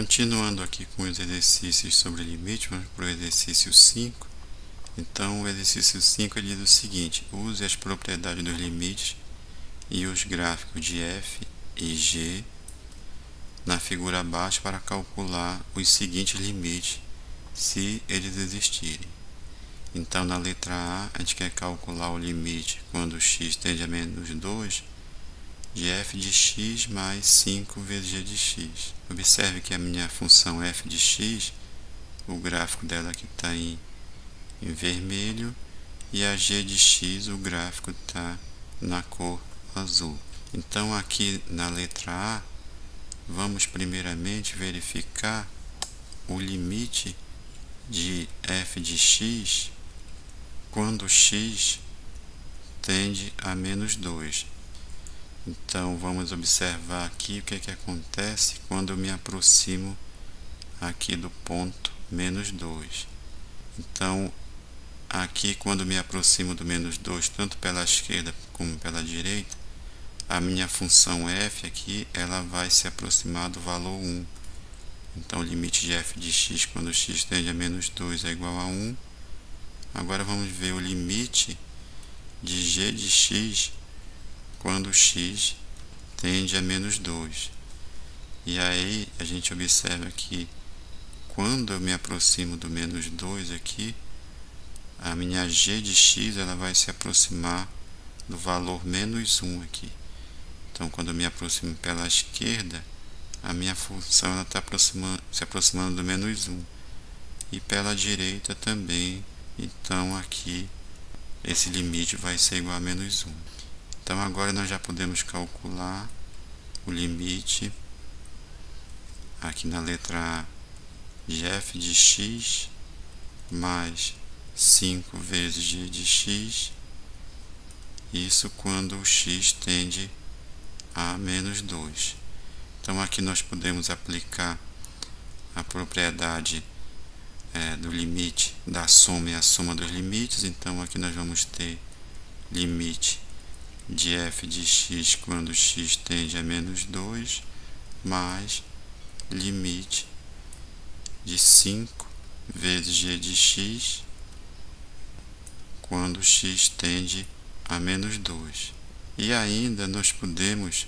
Continuando aqui com os exercícios sobre limite, vamos para o exercício 5. Então, o exercício 5 diz o seguinte: use as propriedades dos limites e os gráficos de f e g na figura abaixo para calcular os seguintes limites, se eles existirem. Então, na letra A, a gente quer calcular o limite quando x tende a menos 2 de f de x mais 5 vezes g de x. Observe que a minha função f de x, o gráfico dela aqui está em vermelho, e a g de x, o gráfico está na cor azul. Então, aqui na letra A, vamos primeiramente verificar o limite de f de x quando x tende a menos 2. Então, vamos observar aqui o que acontece quando eu me aproximo aqui do ponto menos 2. Então, aqui quando me aproximo do menos 2, tanto pela esquerda como pela direita, a minha função f aqui, ela vai se aproximar do valor 1. Então, o limite de f de x quando x tende a menos 2 é igual a 1. Agora, vamos ver o limite de g de x quando x tende a menos 2. E aí, a gente observa que quando eu me aproximo do menos 2 aqui, a minha g de x ela vai se aproximar do valor menos 1 aqui. Então, quando eu me aproximo pela esquerda, a minha função está se aproximando do menos 1. E pela direita também. Então, aqui, esse limite vai ser igual a menos 1. Então, agora nós já podemos calcular o limite aqui na letra A de f de x mais 5 vezes g de x, isso quando o x tende a menos 2. Então, aqui nós podemos aplicar a propriedade do limite da soma e a soma dos limites. Então, aqui nós vamos ter limite de f de x quando x tende a menos 2, mais limite de 5 vezes g de x quando x tende a menos 2. E ainda nós podemos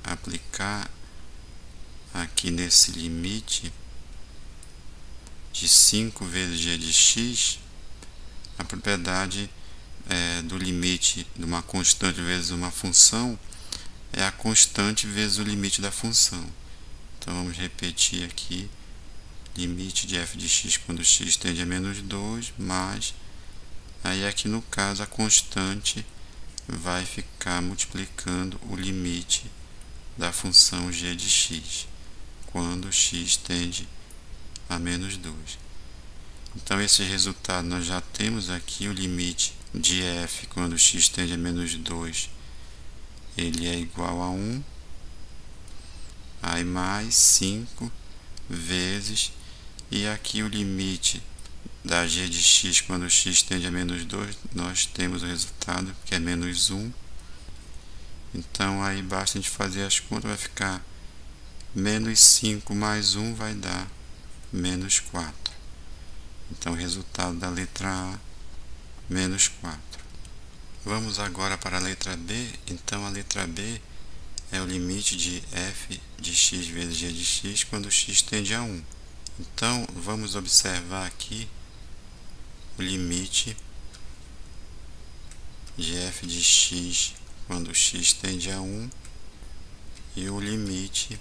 aplicar aqui nesse limite de 5 vezes g de x a propriedade do limite de uma constante vezes uma função é a constante vezes o limite da função. Então, vamos repetir aqui: limite de f de x quando x tende a menos 2, mais, aí aqui no caso a constante vai ficar multiplicando o limite da função g de x quando x tende a menos 2. Então, esse resultado nós já temos aqui: o limite de f quando x tende a menos 2, ele é igual a 1, aí mais 5 vezes, e aqui o limite da g de x quando x tende a menos 2, nós temos o resultado que é menos 1. Então, aí basta a gente fazer as contas, vai ficar menos 5 mais 1 vai dar menos 4. Então, o resultado da letra A, menos 4. Vamos agora para a letra B. Então, a letra B é o limite de f de x vezes g de x quando x tende a 1. Então, vamos observar aqui o limite de f de x quando x tende a 1 e o limite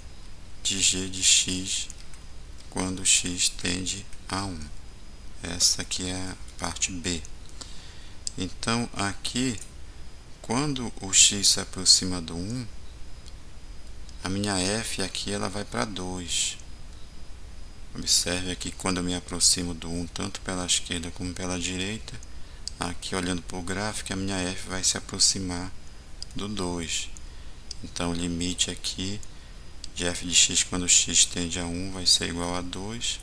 de g de x quando x tende a 1. Essa aqui é a parte B. Então, aqui, quando o x se aproxima do 1, a minha f aqui ela vai para 2. Observe aqui, quando eu me aproximo do 1, tanto pela esquerda como pela direita, aqui olhando para o gráfico, a minha f vai se aproximar do 2. Então, o limite aqui de f de x quando x tende a 1 vai ser igual a 2.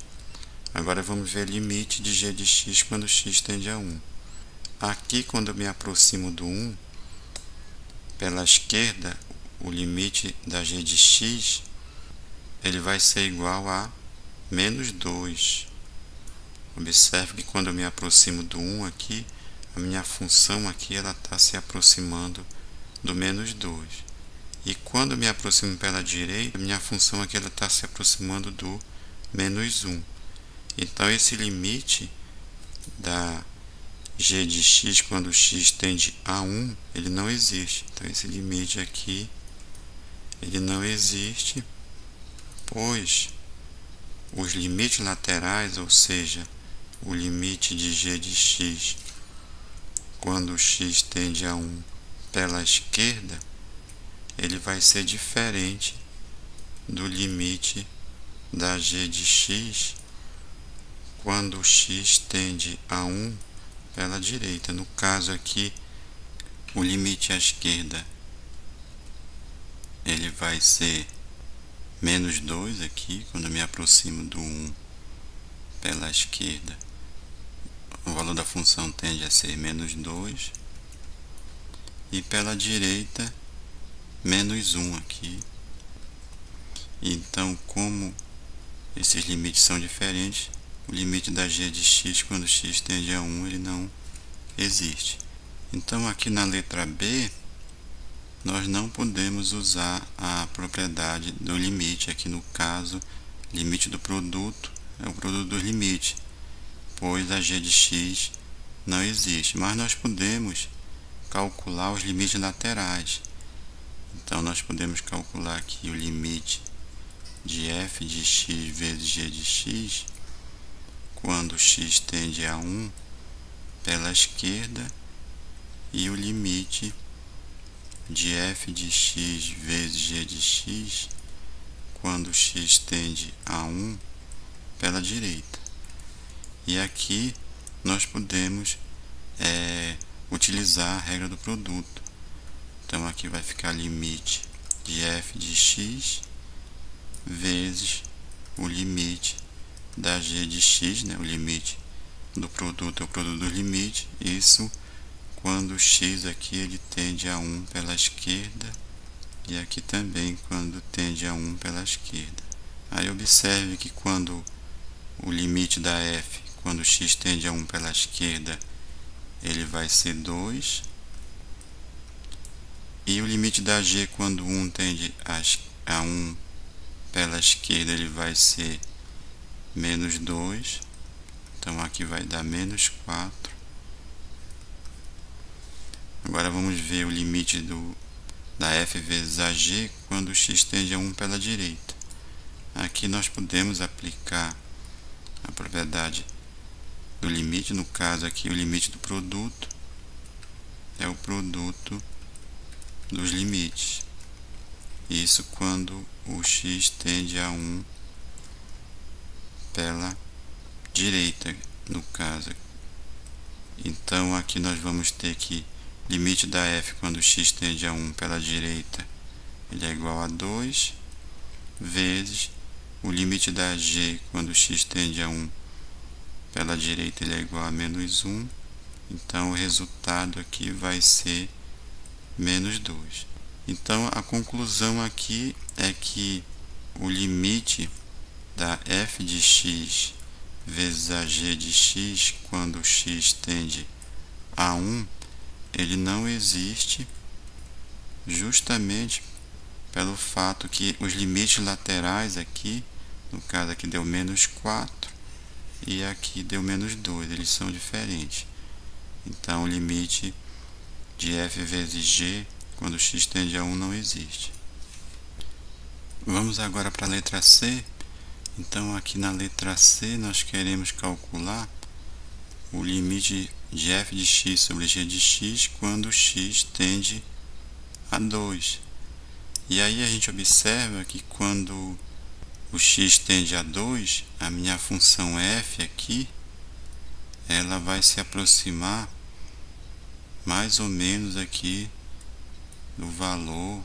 Agora, vamos ver o limite de g de x quando x tende a 1. Aqui, quando eu me aproximo do 1, pela esquerda, o limite da g de x ele vai ser igual a menos 2. Observe que quando eu me aproximo do 1 aqui, a minha função aqui ela está se aproximando do menos 2. E quando eu me aproximo pela direita, a minha função aqui ela está se aproximando do menos 1. Então, esse limite da g de x quando x tende a 1, ele não existe. Então, esse limite aqui, ele não existe, pois os limites laterais, ou seja, o limite de g de x quando x tende a 1 pela esquerda, ele vai ser diferente do limite da g de x quando x tende a 1 pela direita. No caso aqui, o limite à esquerda ele vai ser menos 2 aqui, quando eu me aproximo do 1 pela esquerda. O valor da função tende a ser menos 2. E pela direita, menos 1 aqui. Então, como esses limites são diferentes, o limite da g de x quando x tende a 1 ele não existe. Então, aqui na letra B, nós não podemos usar a propriedade do limite. Aqui no caso, limite do produto é o produto dos limites, pois a g de x não existe. Mas nós podemos calcular os limites laterais. Então, nós podemos calcular aqui o limite de f de x vezes g de x quando x tende a 1 pela esquerda e o limite de f de x vezes g de x quando x tende a 1 pela direita. E aqui nós podemos utilizar a regra do produto. Então aqui vai ficar limite de f de x vezes o limite da g de x, o limite do produto é o produto dos limites, isso quando x aqui ele tende a 1 pela esquerda e aqui também quando tende a 1 pela esquerda. Aí observe que quando o limite da f, quando x tende a 1 pela esquerda, ele vai ser 2. E o limite da g, quando 1 tende a 1 pela esquerda, ele vai ser menos 2. Então, aqui vai dar menos 4. Agora, vamos ver o limite da f vezes a g quando x tende a 1 pela direita. Aqui nós podemos aplicar a propriedade do limite. No caso aqui, o limite do produto é o produto dos limites. Isso quando o x tende a 1 pela direita, no caso. Então, aqui nós vamos ter que limite da f quando x tende a 1 pela direita, ele é igual a 2, vezes o limite da g quando x tende a 1 pela direita, ele é igual a menos 1. Então, o resultado aqui vai ser menos 2. Então, a conclusão aqui é que o limite da f de x vezes a g de x quando x tende a 1, ele não existe, justamente pelo fato que os limites laterais aqui, no caso aqui deu menos 4 e aqui deu menos 2, eles são diferentes. Então, o limite de f vezes g quando x tende a 1 não existe. Vamos agora para a letra C. Então, aqui na letra C, nós queremos calcular o limite de f de x sobre g de x quando x tende a 2. E aí a gente observa que quando o x tende a 2, a minha função f aqui, ela vai se aproximar mais ou menos aqui do valor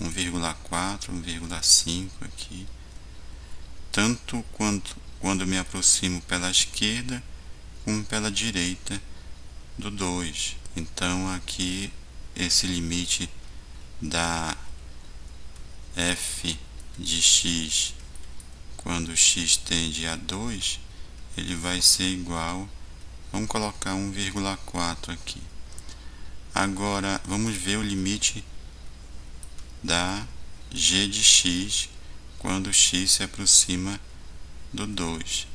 1,4, 1,5 aqui. Tanto quando eu me aproximo pela esquerda, como pela direita do 2. Então, aqui, esse limite da f de x quando x tende a 2, ele vai ser igual, vamos colocar 1,4 aqui. Agora, vamos ver o limite da g de x quando x se aproxima do 2.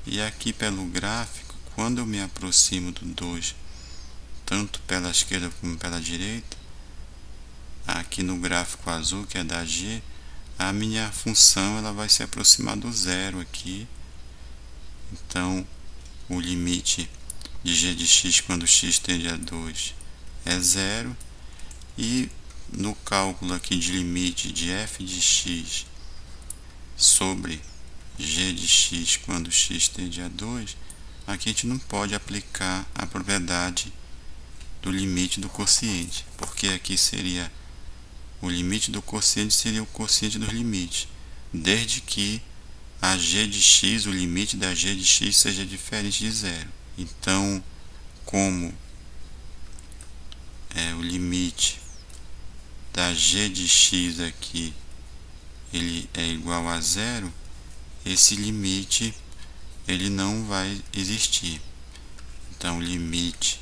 E aqui pelo gráfico, quando eu me aproximo do 2, tanto pela esquerda como pela direita, aqui no gráfico azul, que é da g, a minha função ela vai se aproximar do zero aqui. Então, o limite de g de x quando x tende a 2 é zero. E no cálculo aqui de limite de f de x sobre g de x quando x tende a 2, aqui a gente não pode aplicar a propriedade do limite do quociente, porque aqui seria o limite do quociente seria o quociente dos limites, desde que a g de x, o limite da g de x seja diferente de zero. Então, como o limite da g de x aqui ele é igual a zero, esse limite ele não vai existir. Então, o limite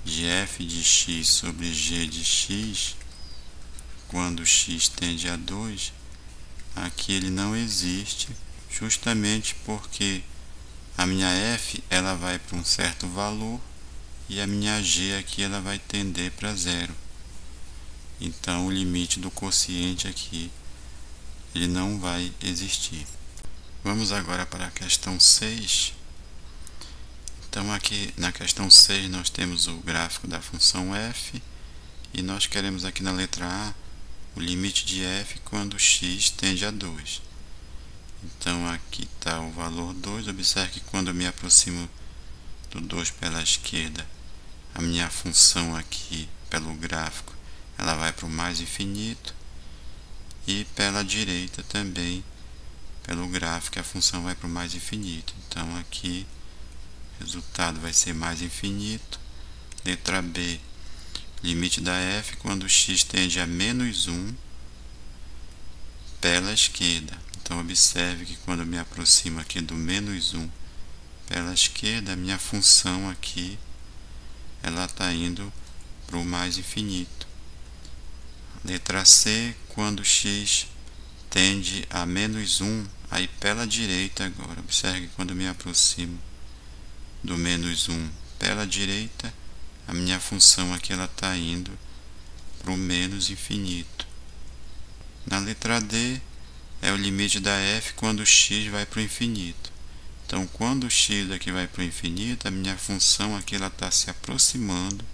de f de x sobre g de x quando x tende a 2, aqui ele não existe, justamente porque a minha f ela vai para um certo valor e a minha g aqui ela vai tender para zero. Então, o limite do quociente aqui ele não vai existir. Vamos agora para a questão 6. Então, aqui na questão 6 nós temos o gráfico da função f e nós queremos aqui na letra A o limite de f quando x tende a 2. Então, aqui está o valor 2. Observe que quando eu me aproximo do 2 pela esquerda, a minha função aqui pelo gráfico ela vai para o mais infinito, e pela direita também, pelo gráfico, a função vai para o mais infinito. Então, aqui o resultado vai ser mais infinito. Letra B, limite da f quando x tende a menos 1 pela esquerda. Então, observe que quando eu me aproximo aqui do menos 1 pela esquerda, a minha função aqui ela está indo para o mais infinito. Letra C, quando x tende a menos 1, aí pela direita agora. Observe que quando eu me aproximo do menos 1 pela direita, a minha função aqui ela está indo para o menos infinito. Na letra D, é o limite da f quando x vai para o infinito. Então, quando x aqui vai para o infinito, a minha função aqui ela está se aproximando.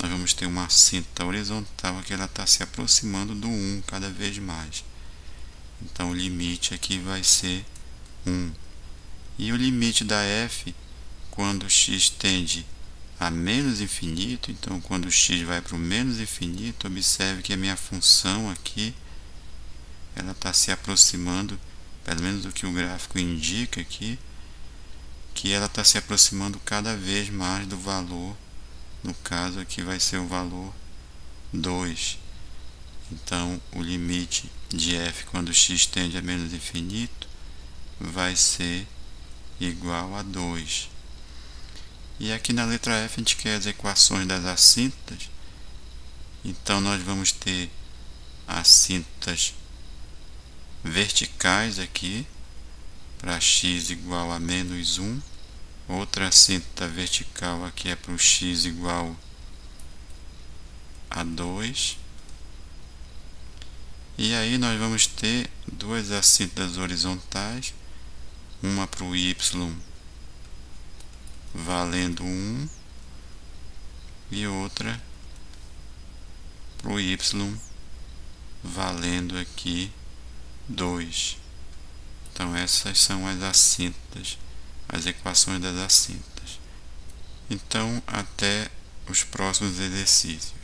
Nós vamos ter uma cinta horizontal aqui, ela está se aproximando do 1 cada vez mais. Então, o limite aqui vai ser 1. E o limite da f, quando x tende a menos infinito, então quando x vai para o menos infinito, observe que a minha função aqui, ela está se aproximando, pelo menos do que o gráfico indica aqui, que ela está se aproximando cada vez mais do valor. No caso aqui vai ser o valor 2. Então, o limite de f quando x tende a menos infinito vai ser igual a 2. E aqui na letra F a gente quer as equações das assíntotas. Então, nós vamos ter assíntotas verticais aqui, para x igual a menos 1. Outra assíntota vertical aqui é para o x igual a 2. E aí nós vamos ter duas assíntotas horizontais, uma para o y valendo 1 e outra para o y valendo aqui 2. Então, essas são as assíntotas, as equações das assíntotas. Então, até os próximos exercícios.